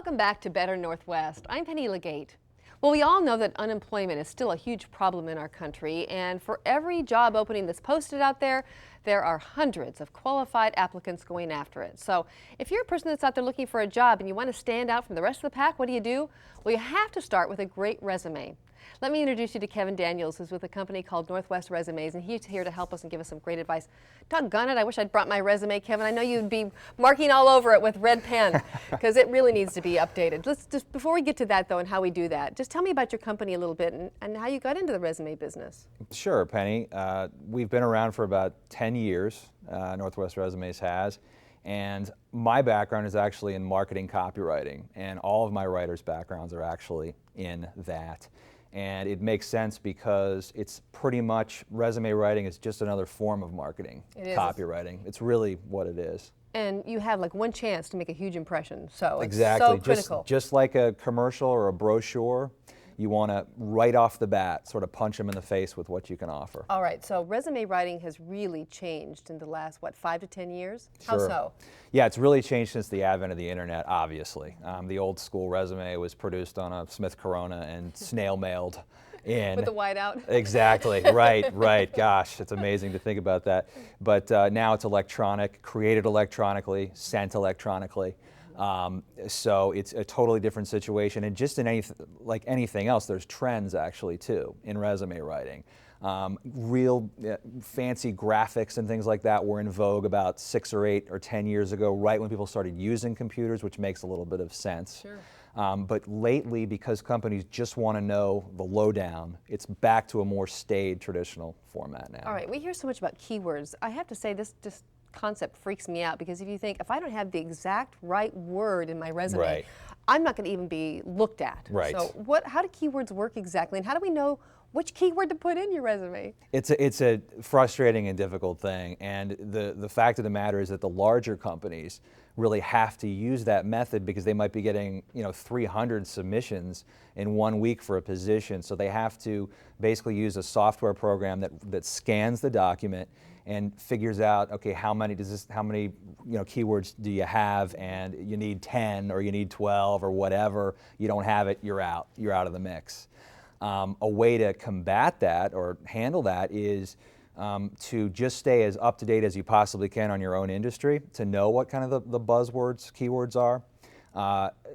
Welcome back to Better Northwest. I'm Penny Legate. Well, we all know that unemployment is still a huge problem in our country, and for every job opening that's posted out there, there are hundreds of qualified applicants going after it. So if you're a person that's out there looking for a job and you want to stand out from the rest of the pack, what do? Well, you have to start with a great resume. Let me introduce you to Kevin Daniels, who's with a company called NwRésumés, and he's here to help us and give us some great advice. Doggone it, I wish I'd brought my resume, Kevin. I know you'd be marking all over it with red pen, because it really needs to be updated. Let's just, before we get to that, though, and how we do that, just tell me about your company a little bit and how you got into the resume business. Sure, Penny. We've been around for about 10 years, NwRésumés has, and my background is actually in marketing copywriting, and all of my writers' backgrounds are actually in that. And it makes sense because it's pretty much, resume writing is just another form of marketing, copywriting. It's really what it is. And you have like one chance to make a huge impression, so exactly. It's so critical. Just like a commercial or a brochure, you want to, right off the bat, sort of punch them in the face with what you can offer. All right, so resume writing has really changed in the last, what, 5 to 10 years? Sure. How so? Yeah, it's really changed since the advent of the internet, obviously. The old school resume was produced on a Smith Corona and snail mailed in. With the whiteout? Exactly, right. Gosh, it's amazing to think about that. But now it's electronic, created electronically, sent electronically. So it's a totally different situation, and just in like anything else, there's trends actually too in resume writing. Real fancy graphics and things like that were in vogue about 6 or 8 or 10 years ago, right when people started using computers, which makes a little bit of sense. Sure. But lately, because companies just want to know the lowdown, it's back to a more staid traditional format now. All right, we hear so much about keywords. I have to say this concept freaks me out, because if you think, if I don't have the exact right word in my resume, I'm not going to even be looked at. Right. So how do keywords work exactly, and how do we know which keyword to put in your resume? It's a frustrating and difficult thing, and the fact of the matter is that the larger companies really have to use that method because they might be getting 300 submissions in 1 week for a position, so they have to basically use a software program that scans the document and figures out, okay, how many keywords do you have, and you need 10 or you need 12 or whatever. You don't have it, you're out of the mix. A way to combat that or handle that is to just stay as up to date as you possibly can on your own industry, to know what kind of the buzzwords, keywords are,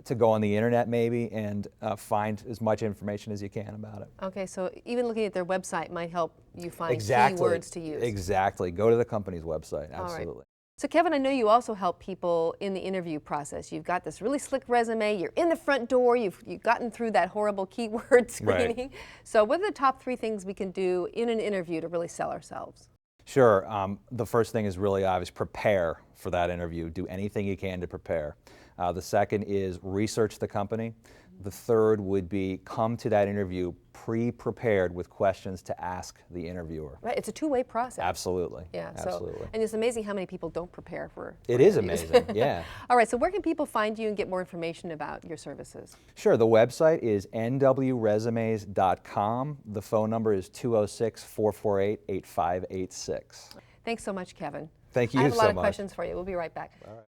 to go on the internet maybe and find as much information as you can about it. Okay, so even looking at their website might help you find keywords to use. Exactly. Go to the company's website, absolutely. All right. So Kevin, I know you also help people in the interview process. You've got this really slick resume, you're in the front door, you've gotten through that horrible keyword screening. Right. So what are the top 3 things we can do in an interview to really sell ourselves? Sure. The first thing is really obvious: prepare for that interview. Do anything you can to prepare. The second is research the company. The third would be come to that interview pre-prepared with questions to ask the interviewer. Right, it's a two-way process. Absolutely. Yeah, absolutely. So, and it's amazing how many people don't prepare for it is amazing, yeah. All right, so where can people find you and get more information about your services? Sure, the website is NwRésumés.com. The phone number is 206-448-8586. Thanks so much, Kevin. Thank you so much. I have a lot of questions for you. We'll be right back. All right.